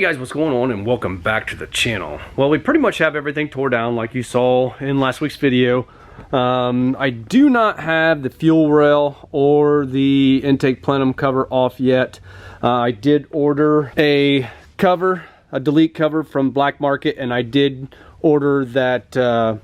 guys, what's going on, and welcome back to the channel. Well, we pretty much have everything tore down like you saw in last week's video. I do not have the fuel rail or the intake plenum cover off yet. I did order a cover, a delete cover from Black Market, and I did order that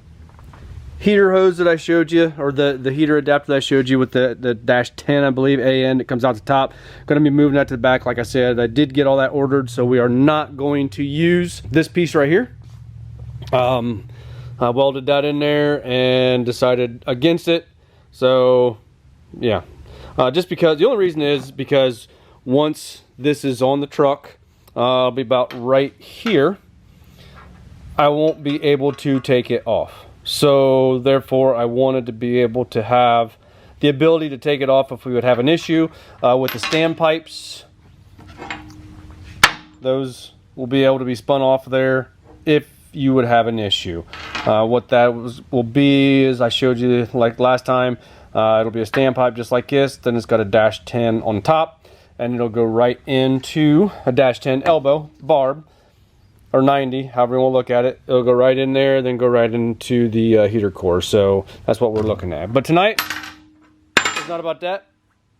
heater hose that I showed you, or the heater adapter that I showed you with the dash 10, I believe, AN that comes out the top. Gonna be moving that to the back. Like I said, I did get all that ordered, so we are not going to use this piece right here. I welded that in there and decided against it. So yeah, just because, the only reason is because once this is on the truck, I'll be about right here, I won't be able to take it off. So therefore I wanted to be able to have the ability to take it off if we would have an issue with the standpipes. Those will be able to be spun off there if you would have an issue. What that will be is, I showed you like last time, it'll be a standpipe just like this, then it's got a dash 10 on top, and it'll go right into a dash 10 elbow barb, or 90, however you want to look at it. It'll go right in there, then go right into the heater core. So that's what we're looking at. But tonight, it's not about that.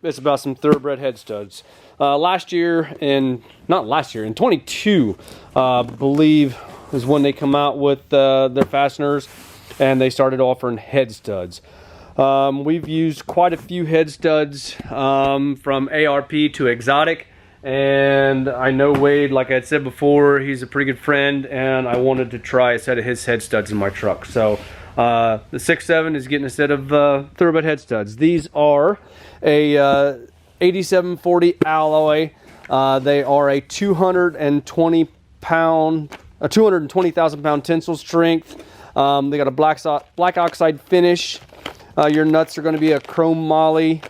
It's about some Thoroughbred head studs. Last year, in 22, I believe, is when they come out with their fasteners, and they started offering head studs. We've used quite a few head studs, from ARP to exotic. And I know Wade, like I had said before, he's a pretty good friend, and I wanted to try a set of his head studs in my truck. So the 6.7 is getting a set of Thoroughbred head studs. These are a 8740 alloy. They are a 220,000 pound tensile strength. They got a black oxide finish. Your nuts are going to be a chrome moly,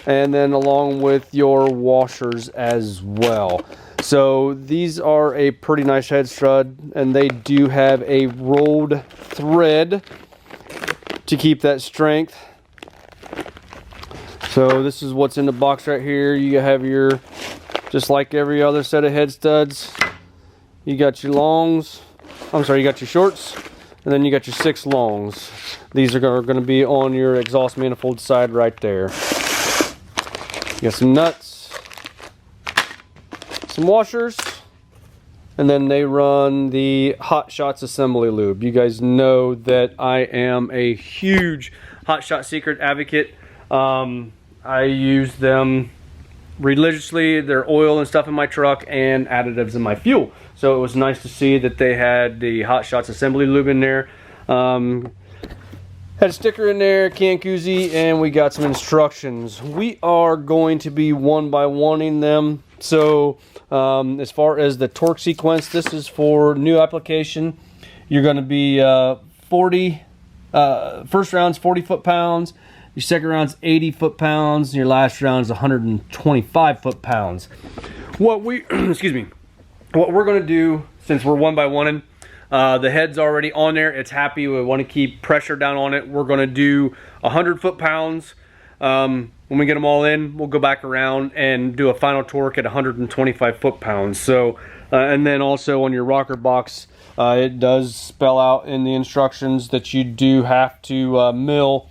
and then along with your washers as well. So these are a pretty nice head stud, and they do have a rolled thread to keep that strength. So this is what's in the box right here. You have your, just like every other set of head studs, you got your longs, you got your shorts, and then you got your 6 longs. These are going to be on your exhaust manifold side right there. You got some nuts, some washers, and then they run the Hot Shots assembly lube. You guys know that I am a huge Hot Shot Secret advocate. I use them religiously, their oil and stuff in my truck, and additives in my fuel. So it was nice to see that they had the Hot Shots assembly lube in there. Had a sticker in there, can koozie, and we got some instructions. We are going to be one by oneing them. So as far as the torque sequence, this is for new application. You're going to be first round's 40 foot-pounds, your second round's 80 foot-pounds, and your last round's 125 foot-pounds. What we what we're going to do, since we're one by oneing, the head's already on there, it's happy, we want to keep pressure down on it. We're going to do 100 foot-pounds. When we get them all in, we'll go back around and do a final torque at 125 foot-pounds. So, and then also on your rocker box, it does spell out in the instructions that you do have to mill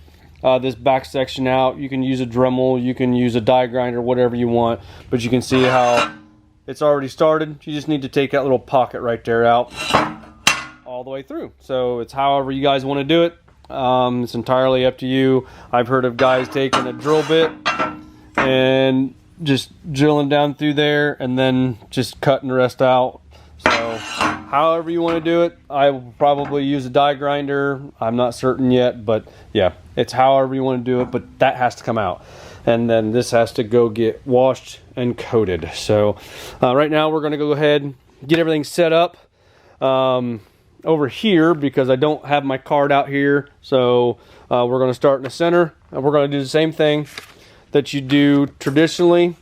this back section out. You can use a Dremel, you can use a die grinder, whatever you want, but you can see how it's already started. You just need to take that little pocket right there out all the way through. So it's however you guys want to do it. It's entirely up to you. I've heard of guys taking a drill bit and just drilling down through there and then just cutting the rest out. So however you want to do it. I will probably use a die grinder. I'm not certain yet, but yeah, it's however you want to do it, but that has to come out. And then this has to go get washed and coated. So right now we're going to go ahead and get everything set up over here, because I don't have my card out here. So we're going to start in the center, and we're going to do the same thing that you do traditionally.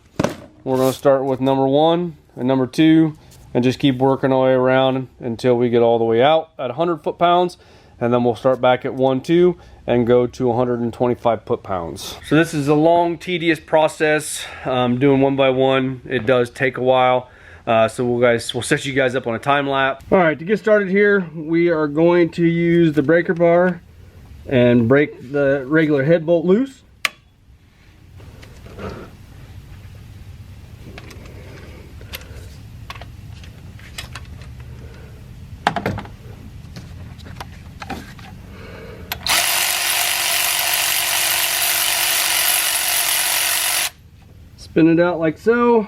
We're going to start with number 1 and number 2, and just keep working our way around until we get all the way out at 100 foot-pounds, and then we'll start back at 1, 2, and go to 125 foot-pounds. So this is a long, tedious process. Doing one by one, it does take a while. So we'll set you guys up on a time lapse. All right, to get started here, we are going to use the breaker bar and break the regular head bolt loose. Spin it out like so.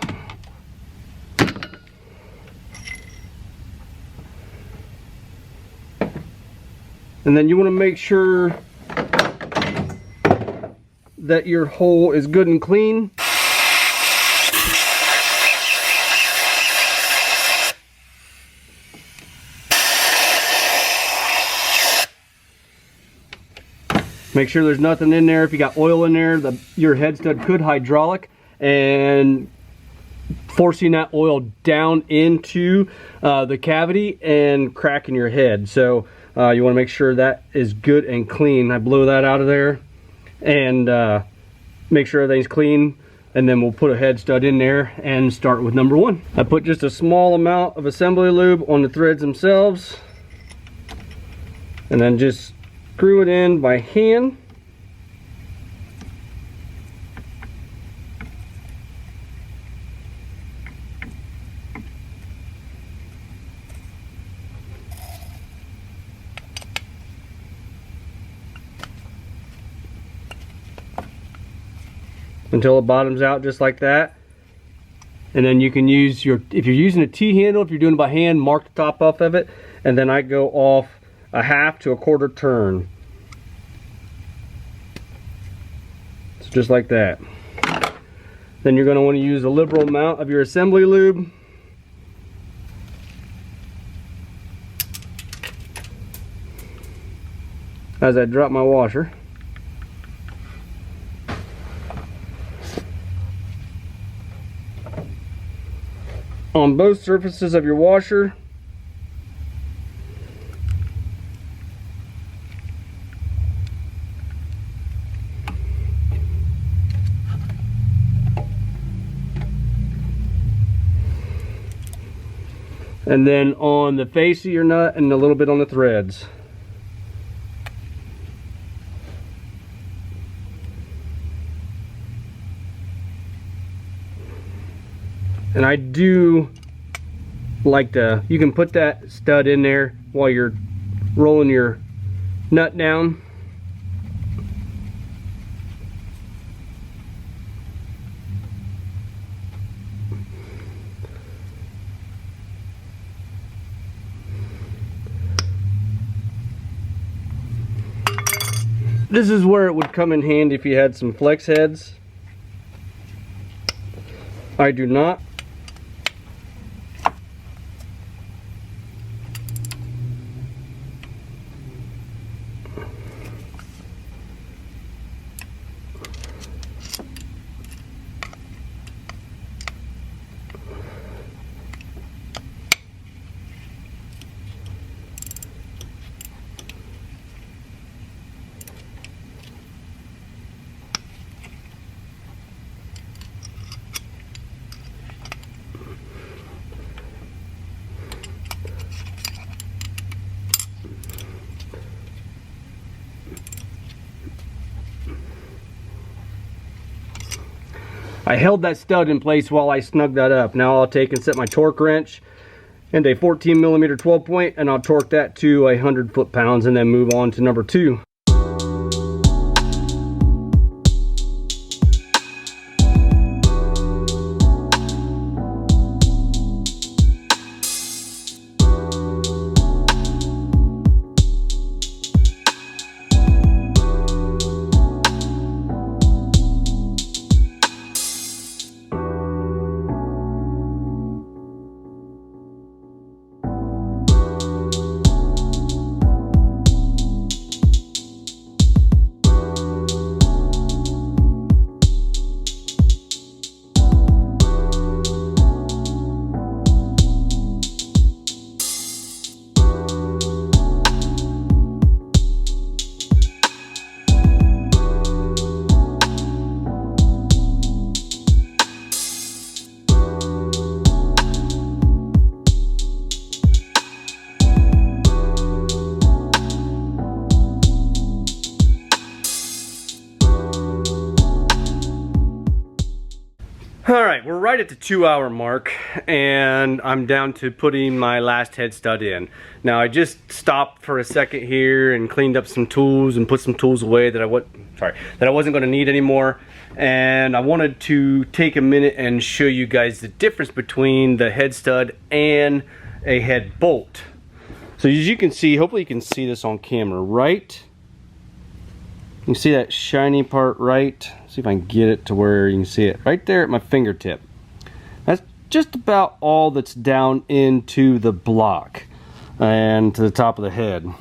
And then you want to make sure that your hole is good and clean. Make sure there's nothing in there. If you got oil in there, your head stud could hydraulic and forcing that oil down into the cavity and cracking your head. So you want to make sure that is good and clean. I blew that out of there and make sure everything's clean, and then we'll put a head stud in there and start with number one. I put just a small amount of assembly lube on the threads themselves and then just screw it in by hand. Until it bottoms out just like that. And then you can use if you're using a T-handle, if you're doing it by hand, mark the top off of it, and then I go off a half to a quarter turn. So just like that. Then you're going to want to use a liberal amount of your assembly lube. As I drop my washer. On both surfaces of your washer. And then on the face of your nut and a little bit on the threads. And I do like you can put that stud in there while you're rolling your nut down. This is where it would come in handy if you had some flex heads. I do not. I held that stud in place while I snugged that up. Now I'll take and set my torque wrench and a 14mm 12 point, and I'll torque that to 100 foot-pounds and then move on to number two. All right, we're right at the 2-hour mark, and I'm down to putting my last head stud in. Now, I just stopped for a second here and cleaned up some tools and put some tools away that I wasn't going to need anymore. And I wanted to take a minute and show you guys the difference between the head stud and a head bolt. So as you can see, hopefully you can see this on camera, right? You can see that shiny part, right? See if I can get it to where you can see it. Right there at my fingertip. That's just about all that's down into the block and to the top of the head.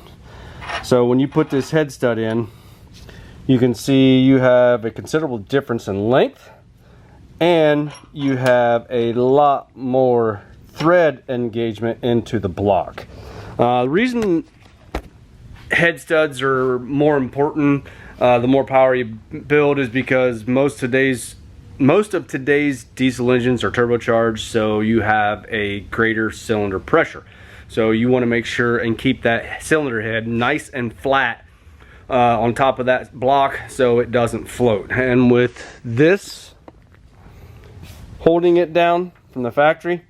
So when you put this head stud in, you can see you have a considerable difference in length, and you have a lot more thread engagement into the block. The reason head studs are more important, the more power you build, is because most of today's diesel engines are turbocharged, so you have a greater cylinder pressure. So you want to make sure and keep that cylinder head nice and flat on top of that block so it doesn't float. And with this holding it down from the factory,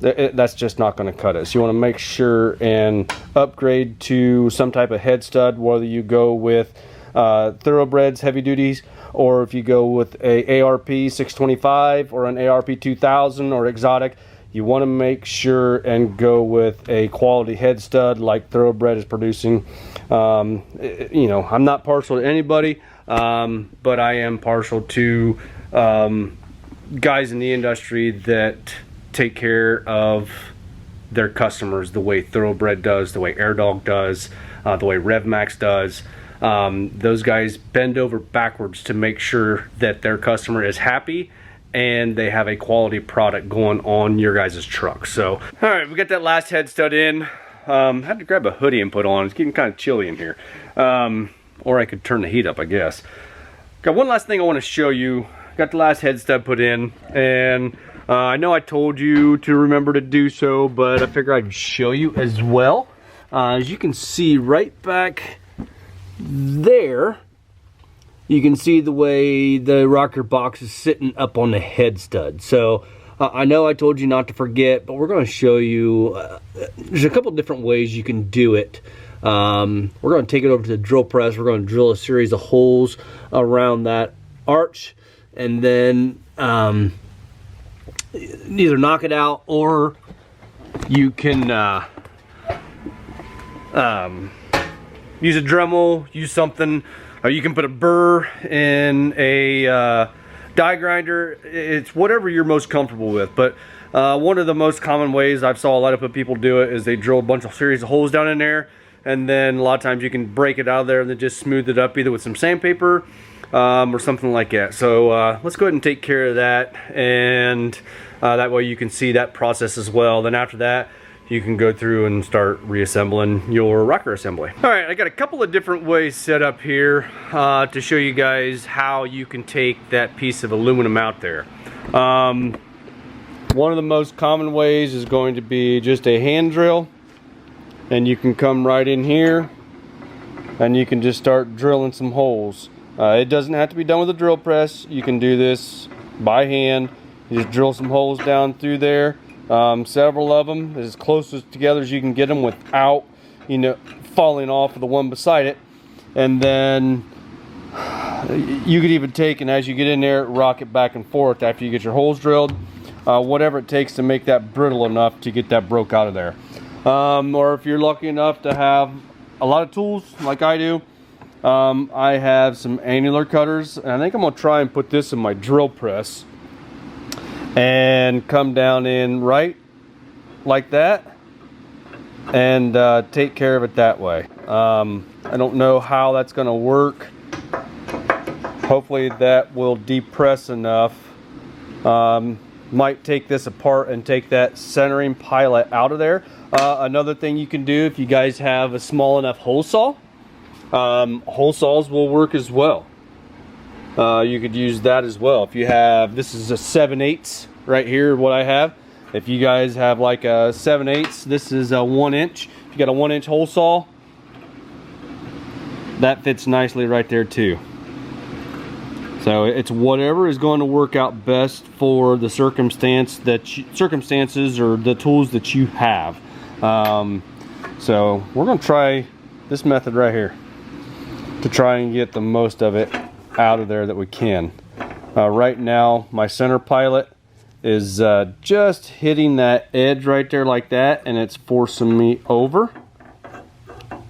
that's just not going to cut it. So you want to make sure and upgrade to some type of head stud, whether you go with Thoroughbreds heavy duties, or if you go with a ARP 625 or an ARP 2000 or exotic. You want to make sure and go with a quality head stud like Thoroughbred is producing. You know, I'm not partial to anybody, but I am partial to guys in the industry that take care of their customers the way Thoroughbred does, the way AirDog does, the way RevMax does. Those guys bend over backwards to make sure that their customer is happy and they have a quality product going on your guys' truck. So, all right, we got that last head stud in. Had to grab a hoodie and put on. It's getting kind of chilly in here. Or I could turn the heat up, I guess. Got one last thing I want to show you. Got the last head stud put in, and I know I told you to remember to do so, but I figure I'd show you as well. As you can see right back there, you can see the way the rocker box is sitting up on the head stud. So I know I told you not to forget, but we're going to show you, there's a couple different ways you can do it. We're going to take it over to the drill press. We're going to drill a series of holes around that arch, and then either knock it out, or you can use a Dremel, use something, or you can put a burr in a die grinder. It's whatever you're most comfortable with. But one of the most common ways I've saw a lot of people do it is they drill a bunch of series of holes down in there, and then a lot of times you can break it out of there and then just smooth it up either with some sandpaper or something like that. So let's go ahead and take care of that, and that way you can see that process as well. Then after that, you can go through and start reassembling your rocker assembly. All right, I got a couple of different ways set up here to show you guys how you can take that piece of aluminum out there. One of the most common ways is going to be just a hand drill, and you can come right in here and you can just start drilling some holes. It doesn't have to be done with a drill press. You can do this by hand. You just drill some holes down through there. Several of them, as close as together as you can get them without, you know, falling off of the one beside it. And then you could even take, and as you get in there, rock it back and forth after you get your holes drilled. Whatever it takes to make that brittle enough to get that broke out of there. Or if you're lucky enough to have a lot of tools like I do, I have some annular cutters, and I think I'm going to try and put this in my drill press and come down in right like that and take care of it that way. I don't know how that's going to work. Hopefully that will depress enough. Might take this apart and take that centering pilot out of there. Another thing you can do, if you guys have a small enough hole saw, hole saws will work as well. You could use that as well. If you have, this is a 7/8 right here, what I have. If you guys have like a 7/8, this is a 1 inch. If you got a 1 inch hole saw, that fits nicely right there too. So it's whatever is going to work out best for the circumstances or the tools that you have. So we're going to try this method right here to try and get the most of it out of there that we can. Right now my center pilot is just hitting that edge right there like that, and it's forcing me over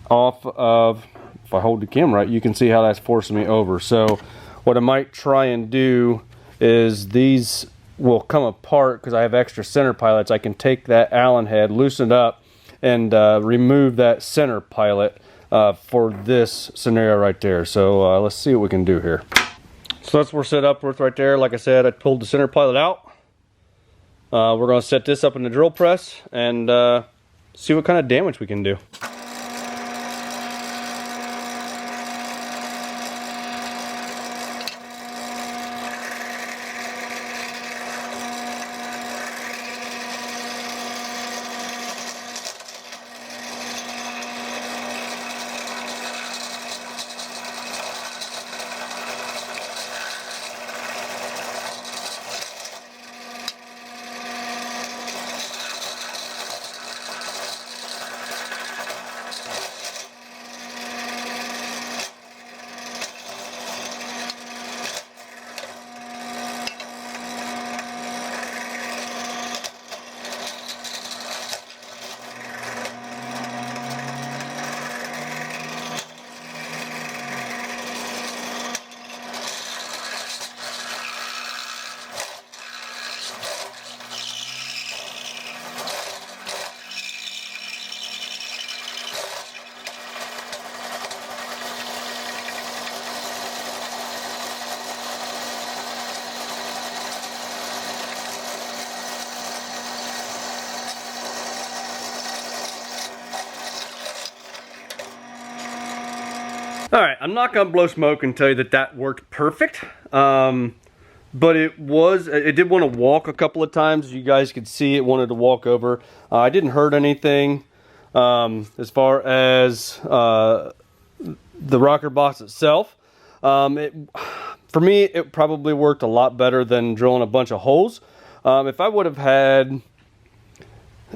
off of, if I hold the camera right, you can see how that's forcing me over. So what I might try and do is, these will come apart because I have extra center pilots. I can take that Allen head, loosen it up, and remove that center pilot for this scenario right there. So let's see what we can do here. So that's what we're set up with right there. Like I said, I pulled the center pilot out. We're going to set this up in the drill press and see what kind of damage we can do. All right, I'm not gonna blow smoke and tell you that that worked perfect, but it did want to walk a couple of times. You guys could see it wanted to walk over. I didn't hurt anything. As far as the rocker box itself, for me, it probably worked a lot better than drilling a bunch of holes. If I would have had,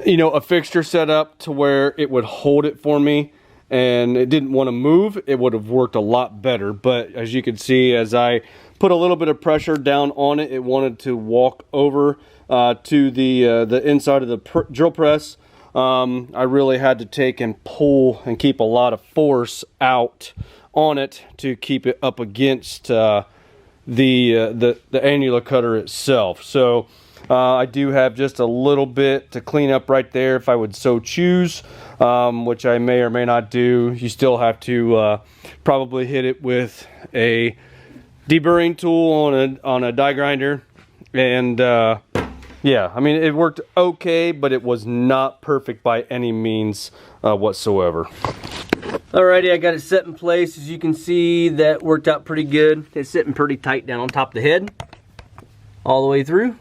you know, a fixture set up to where it would hold it for me and it didn't want to move, it would have worked a lot better. But as you can see, as I put a little bit of pressure down on it, it wanted to walk over to the inside of the drill press. I really had to take and pull and keep a lot of force out on it to keep it up against the annular cutter itself. So I do have just a little bit to clean up right there if I would so choose, which I may or may not do. You still have to probably hit it with a deburring tool on a die grinder, and yeah, I mean, it worked okay, but it was not perfect by any means whatsoever. Alrighty, I got it set in place. As you can see, that worked out pretty good. It's sitting pretty tight down on top of the head all the way through.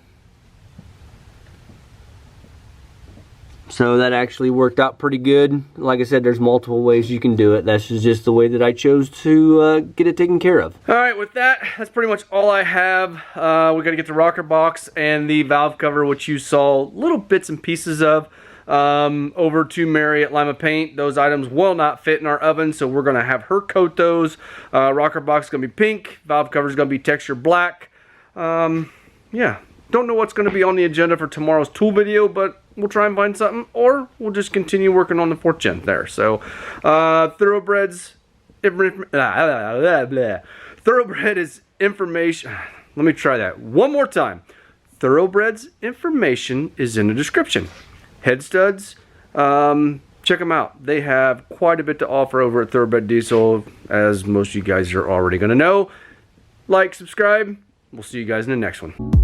So that actually worked out pretty good. Like I said, there's multiple ways you can do it. That's just the way that I chose to get it taken care of. All right, with that, that's pretty much all I have. We got to get the rocker box and the valve cover, which you saw little bits and pieces of, over to Mary at Lima Paint. Those items will not fit in our oven, so we're going to have her coat those. Rocker box is going to be pink. Valve cover is going to be texture black. Yeah, don't know what's going to be on the agenda for tomorrow's tool video, but we'll try and find something, or we'll just continue working on the 4th gen there. So, Thoroughbred's Thoroughbred is information. Let me try that one more time. Thoroughbred's information is in the description. Head studs, check them out. They have quite a bit to offer over at Thoroughbred Diesel, as most of you guys are already going to know. Like, subscribe. We'll see you guys in the next one.